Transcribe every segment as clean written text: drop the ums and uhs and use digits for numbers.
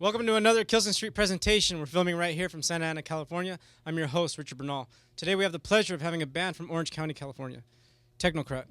Welcome to another Kilson Street presentation. We're filming right here from Santa Ana, California. I'm your host, Richard Bernal. Today we have the pleasure of having a band from Orange County, California, Technocrat.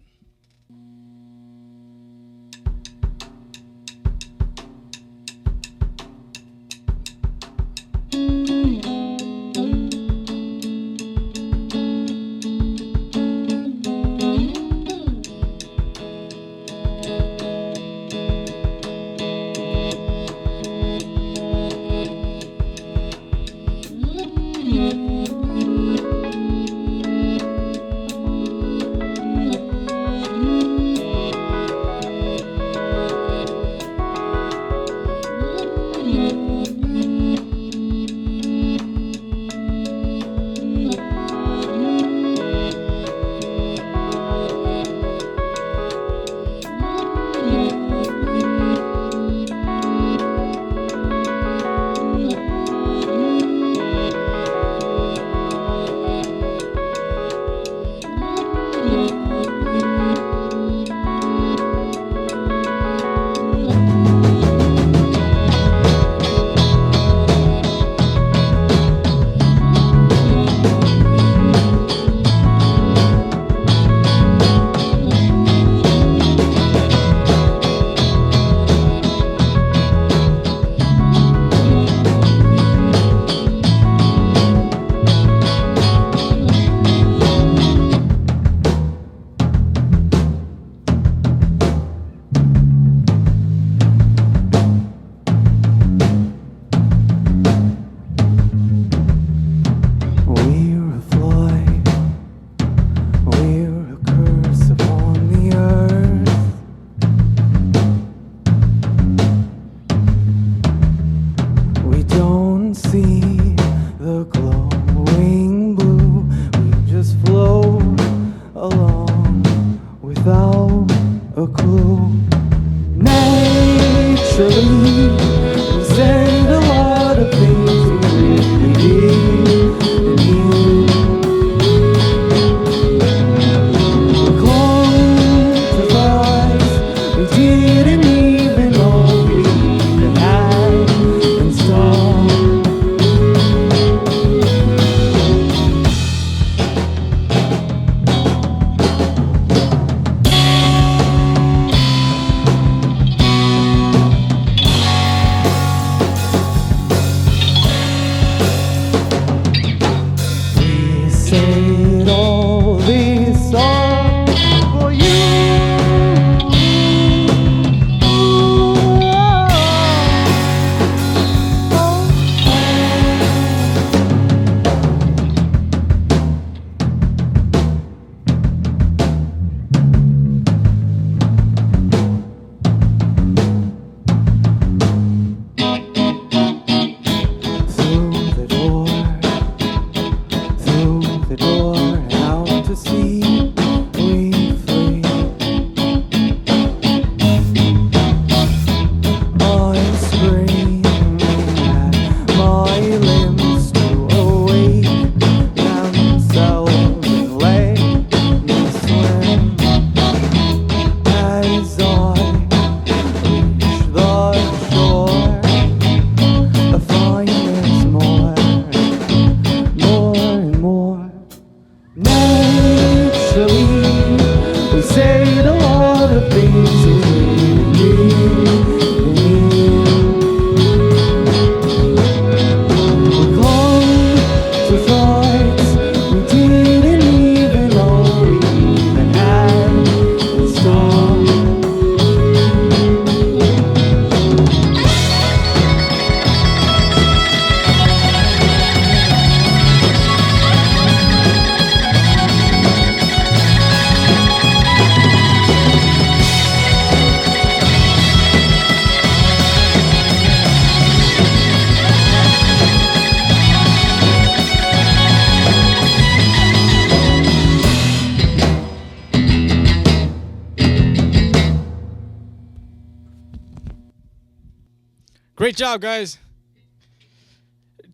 Great job, guys.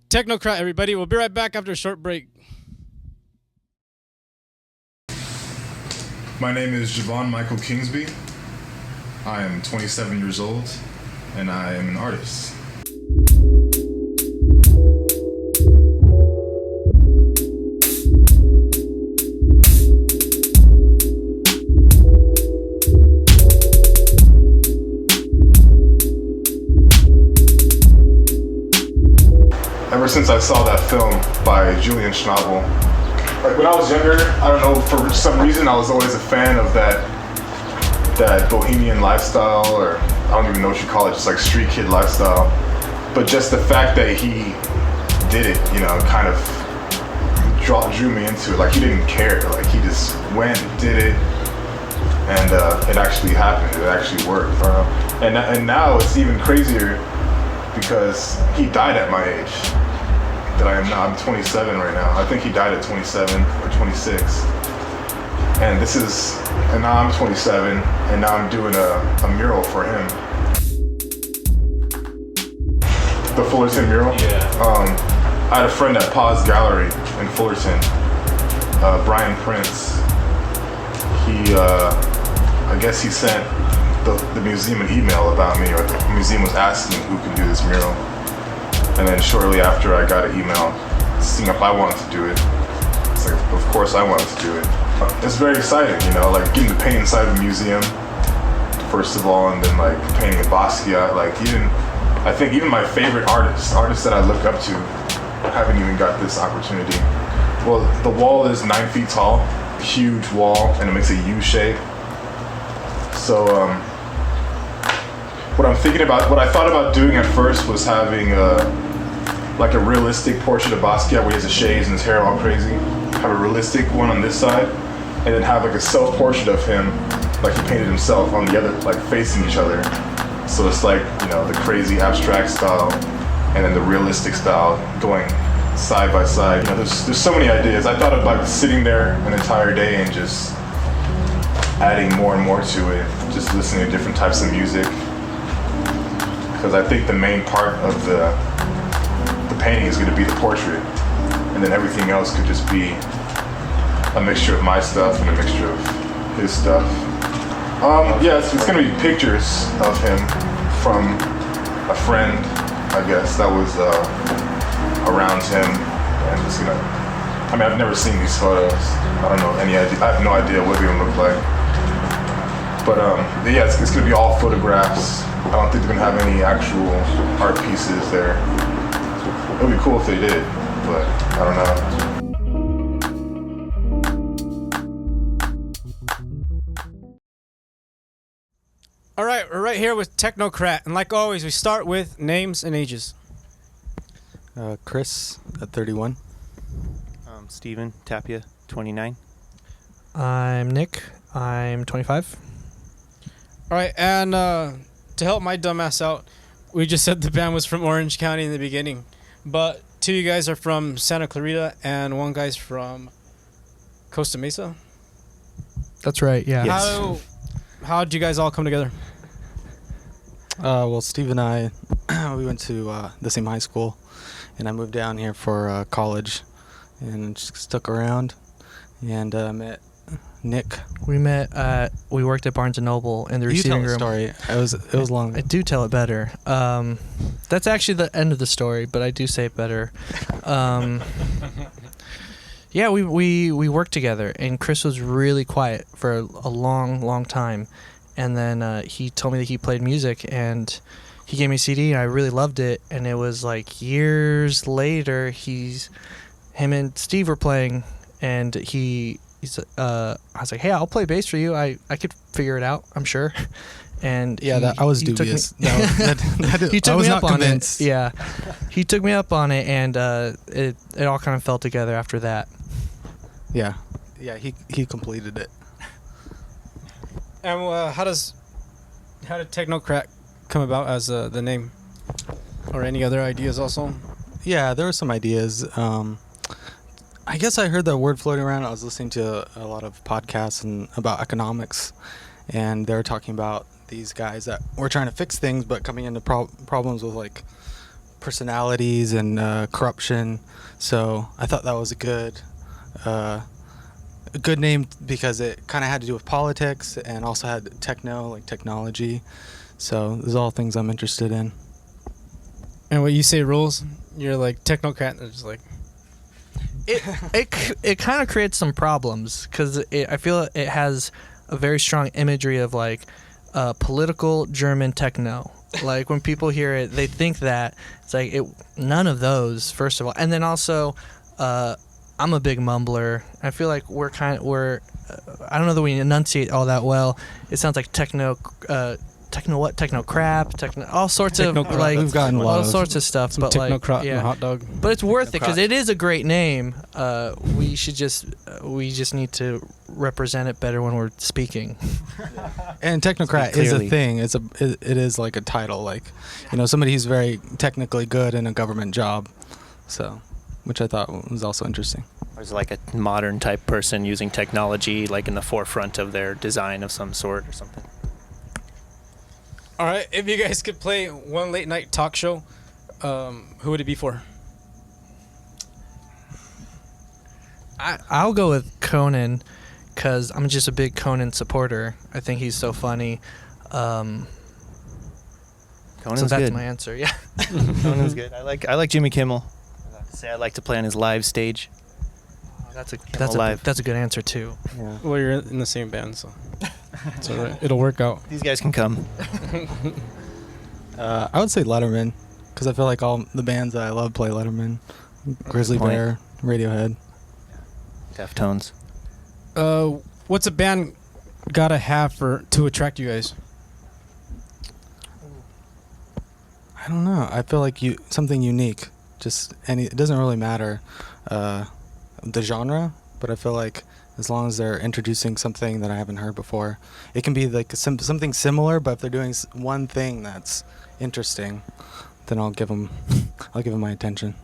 Technocrat, everybody. We'll be right back after a short break. My name is Jouvon Michael Kingsby. I am 27 years old, and I am an artist. since I saw that film by Julian Schnabel. Like when I was younger, I don't know, for some reason I was always a fan of that bohemian lifestyle, or I don't even know what you call it, just like street kid lifestyle. But just the fact that he did it, kind of drew me into it. Like he didn't care, like he just went, did it, and it actually happened. It actually worked. And now it's even crazier because he died at my age that I am now. I'm 27 right now. I think he died at 27 or 26. And now I'm 27, and now I'm doing a mural for him. The Fullerton mural? Yeah. I had a friend at Paz Gallery in Fullerton, Brian Prince. I guess he sent the museum an email about me, or the museum was asking who could do this mural. And then shortly after I got an email seeing if I wanted to do it. It's like, of course I wanted to do it. It's very exciting, like getting to paint inside the museum, first of all, and then like painting a Basquiat. Like I think even my favorite artists that I look up to, haven't even got this opportunity. Well, the wall is 9 feet tall, huge wall, and it makes a U shape. So what I thought about doing at first was having a realistic portrait of Basquiat where he has the shades and his hair all crazy. Have a realistic one on this side, and then have like a self-portrait of him, like he painted himself, on the other, like facing each other. So it's like, the crazy abstract style and then the realistic style going side by side. There's so many ideas. I thought about sitting there an entire day and just adding more and more to it, just listening to different types of music. Because I think the main part of the painting is going to be the portrait, and then everything else could just be a mixture of my stuff and a mixture of his stuff. It's going to be pictures of him from a friend, I guess, that was around him, and just I've never seen these photos. I don't know any idea. I have no idea what they would look like. But it's going to be all photographs. I don't think they're going to have any actual art pieces there. It would be cool if they did, but I don't know. All right, we're right here with Technocrat, and like always, we start with names and ages. Chris at 31. Steven Tapia, 29. I'm Nick. I'm 25. All right, and to help my dumbass out, we just said the band was from Orange County in the beginning, but two of you guys are from Santa Clarita, and one guy's from Costa Mesa. That's right, yeah. Yes. How did you guys all come together? Well, Steve and I, we went to the same high school, and I moved down here for college, and just stuck around, and met Nick. We worked at Barnes & Noble in the receiving room. Story. It was long. I do tell it better. That's actually the end of the story, but I do say it better. Yeah, we worked together, and Chris was really quiet for a long time. And then he told me that he played music, and he gave me a CD, and I really loved it. And it was like years later, him and Steve were playing, and I was like, hey, I'll play bass for you. I could figure it out, I'm sure. And yeah, I was dubious. He took me up on it. Yeah, he took me up on it, and it all kind of fell together after that. Yeah, he completed it. And how did Technocrat come about as the name, or any other ideas also? Yeah, there were some ideas. I guess I heard that word floating around. I was listening to a lot of podcasts about economics, and they were talking about these guys that were trying to fix things, but coming into problems with like personalities and corruption. So I thought that was a good name because it kind of had to do with politics and also had technology. So those are all things I'm interested in. And what you say rules, you're like Technocrat, and it's like it kind of creates some problems because I feel it has a very strong imagery of like political German techno. Like when people hear it, they think that it's like none of those. First of all, and then also, I'm a big mumbler. I feel like we're I don't know that we enunciate all that well. It sounds like technocrat, all sorts of Technocrat. like We've gotten all sorts of stuff. Some But Technocrat like, and yeah. hot dog. But it's worth it because it is a great name. We just need to represent it better when we're speaking. And technocrat is a thing. It is like a title, like, somebody who's very technically good in a government job. So, which I thought was also interesting. Or is it like a modern type person using technology like in the forefront of their design of some sort or something? All right, if you guys could play one late night talk show, who would it be for? I'll go with Conan because I'm just a big Conan supporter. I think he's so funny. Conan's So that's good. my answer. Yeah. Conan's good. I like Jimmy Kimmel. I'd like to play on his live stage. That's a Live. that's a good answer too. Yeah. Well, you're in the same band, so it's all right. It'll work out. These guys can come. I would say Letterman, because I feel like all the bands that I love play Letterman. Grizzly Point. Bear, Radiohead. Deftones. What's a band gotta have to attract you guys? I don't know. I feel like something unique. Just it doesn't really matter the genre, but I feel like as long as they're introducing something that I haven't heard before, it can be like something similar, but if they're doing one thing that's interesting, then I'll give them my attention.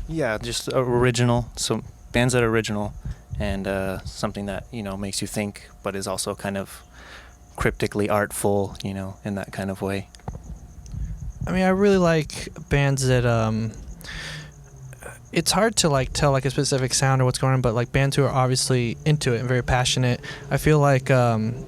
Yeah, just original. So bands that are original and something that makes you think, but is also kind of cryptically artful, in that kind of way. I mean, I really like bands that it's hard to like tell like a specific sound or what's going on, but like bands who are obviously into it and very passionate. I feel like some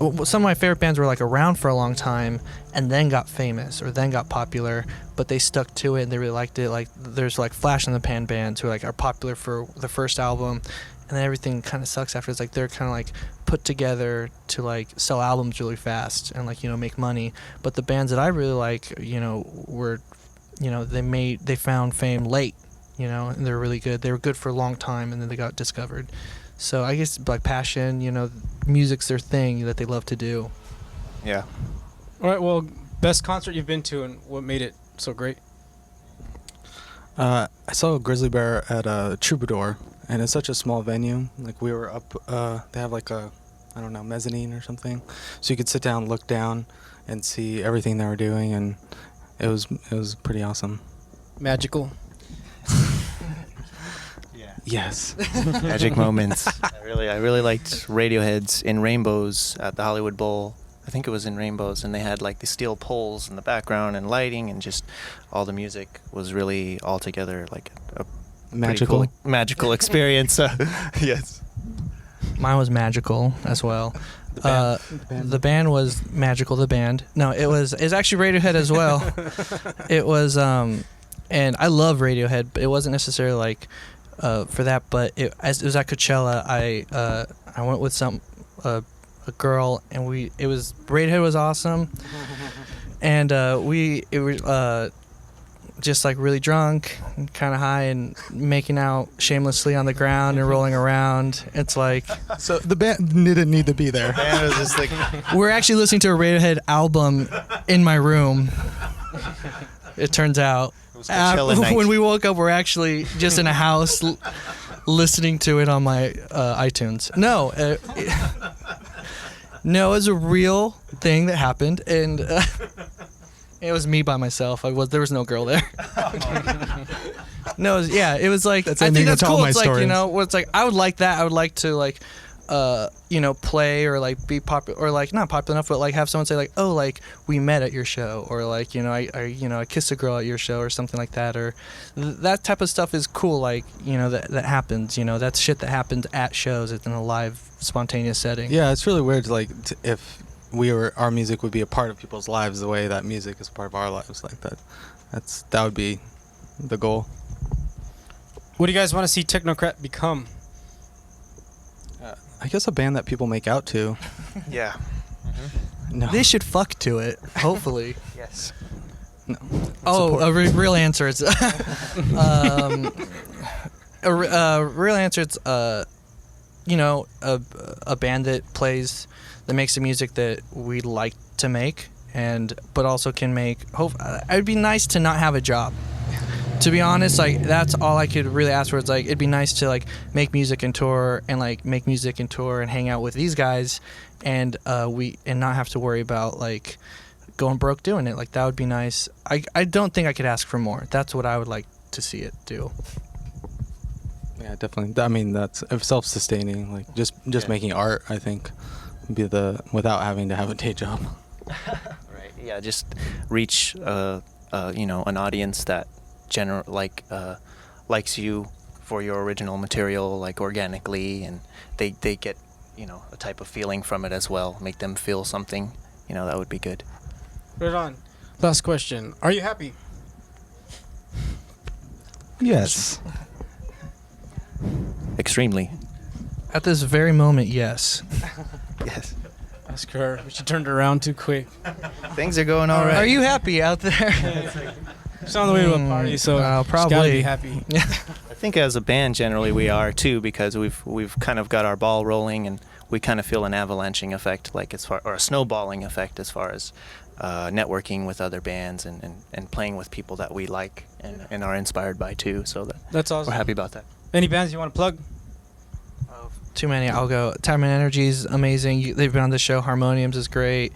of my favorite bands were like around for a long time and then got famous or then got popular, but they stuck to it and they really liked it. Like there's like flash in the pan bands who are popular for the first album, and then everything kind of sucks after. It's like they're kind of like put together to like sell albums really fast and like make money. But the bands that I really like, were they found fame late, and they're really good. They were good for a long time and then they got discovered. So I guess like passion, music's their thing that they love to do. Yeah. All right. Well, best concert you've been to and what made it so great? I saw Grizzly Bear at Troubadour, and it's such a small venue. Like we were up, they have like a, I don't know, mezzanine or something, so you could sit down, look down, and see everything they were doing, and it was pretty awesome. Magical. Yeah. Yes. Magic moments. I really liked Radiohead's In Rainbows at the Hollywood Bowl. I think it was In Rainbows, and they had like the steel poles in the background and lighting, and just all the music was really all together like a Magical. pretty cool, magical experience. Yes. Mine was magical as well. The band was magical. The band. No, it's actually Radiohead as well. It was and I love Radiohead, but it wasn't necessarily like for that. But it was at Coachella. I went with a girl, and Radiohead was awesome, and it was just like really drunk, kind of high, and making out shamelessly on the ground and rolling around. It's like So the band didn't need to be there. And it was just like we're actually listening to a Radiohead album in my room. It turns out Coachella night. when we woke up, we're actually just in a house listening to it on my iTunes. No, no, it was a real thing that happened, and it was me by myself. There was no girl there. No, it was like That's I think ending that's to all cool. my It's like stories. where it's like I would like that. I would like to like play or like be popular or like not popular enough, but like have someone say like, oh, like we met at your show, or like I kissed a girl at your show or something like that, or that type of stuff is cool. Like that happens. That's shit that happens at shows. It's in a live, spontaneous setting. Yeah, it's really weird. Like if our music would be a part of people's lives, the way that music is part of our lives, like that. That would be the goal. What do you guys want to see Technocrat become? I guess a band that people make out to. Yeah. No. They should fuck to it, hopefully. Yes. No. Oh, a real answer is real answer it's a band that makes the music that we like to make, but also can make. It'd be nice to not have a job. To be honest, like that's all I could really ask for. It's like it'd be nice to like make music and tour and hang out with these guys, and not have to worry about like going broke doing it. Like that would be nice. I don't think I could ask for more. That's what I would like to see it do. Yeah, definitely. I mean, that's self-sustaining. Like just making art, I think, would be without having to have a day job. Right. Yeah. Just reach an audience that likes you for your original material, like organically, and they get a type of feeling from it as well. Make them feel something. That would be good. Right on. Last question. Are you happy? Yes. Extremely. At this very moment, yes. Yes. Ask her. She turned around too quick. Things are going all right. Are you happy out there? She's on the way to a party, so she's gotta probably be happy. Yeah. I think as a band, generally we are too, because we've kind of got our ball rolling, and we kind of feel an avalanching effect, or a snowballing effect, as far as networking with other bands and playing with people that we like and are inspired by too. So That's awesome. we're happy about that. Any bands you want to plug? Too many. I'll go. Time and Energy is amazing. They've been on the show. Harmoniums is great.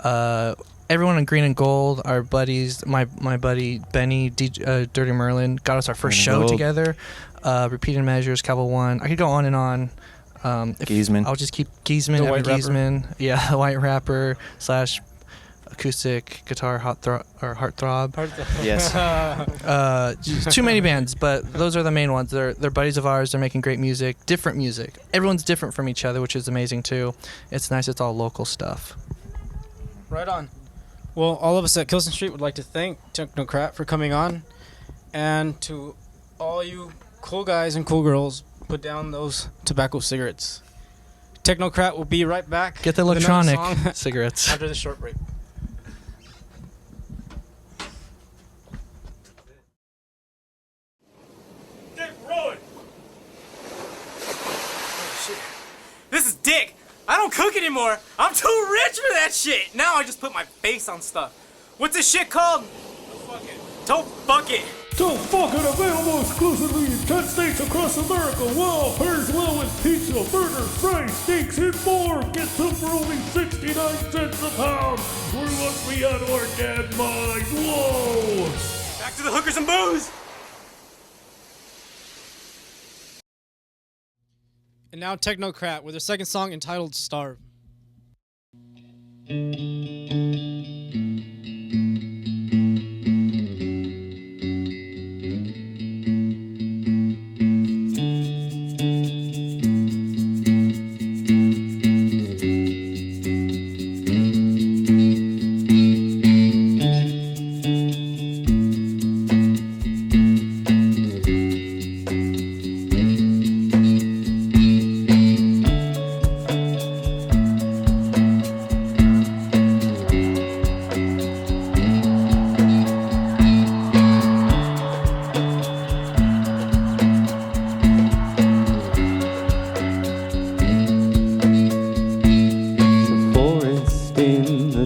Everyone in Green and Gold, our buddies, my buddy Benny, Dirty Merlin, got us our first Green and show Gold. together. Repeated Measures, Cowboy One. I could go on and on. Giesman. I'll just keep Giesman, The Evan white rapper. Giesman. Yeah, the white rapper / acoustic guitar heartthrob. Yes. Just too many bands, but those are the main ones. They're buddies of ours. They're making great music, different music. Everyone's different from each other, which is amazing too. It's nice. It's all local stuff. Right on. Well, all of us at Kilson Street would like to thank Technocrat for coming on, and to all you cool guys and cool girls, put down those tobacco cigarettes. Technocrat will be right back. Get the with another electronic song cigarettes. after the short break. This is dick. I don't cook anymore. I'm too rich for that shit. Now I just put my face on stuff. What's this shit called? Tofukit. Tofukit available exclusively in 10 states across America. Wow, pairs well with pizza, burgers, fries, steaks, and more. Get some for only 69 cents a pound. We must be out of our damn minds. Whoa! Back to the hookers and booze. And now Technocrat with their second song entitled Starve.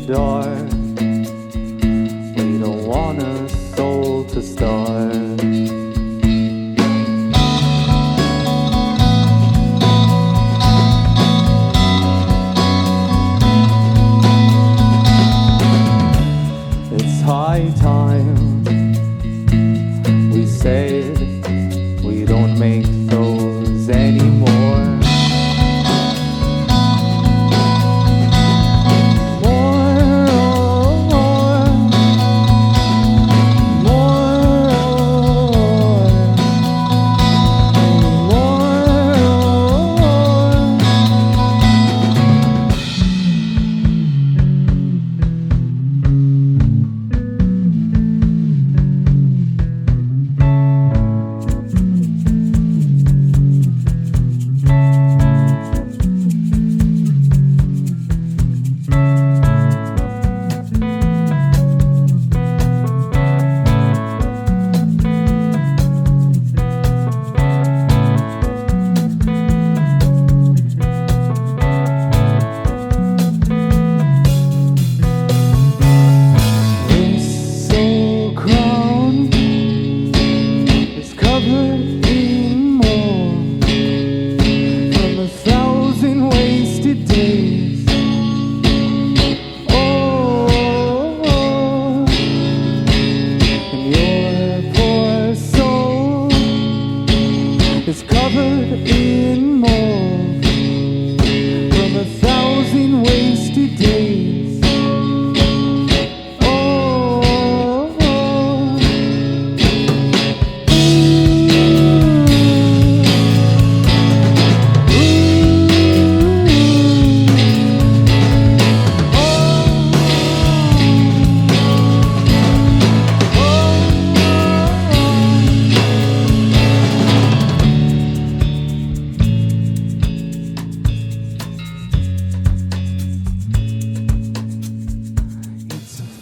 dark. We don't want a soul to starve. It's high time we said we don't make those anymore. More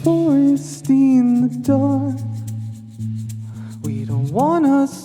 forest in the dark. We don't want us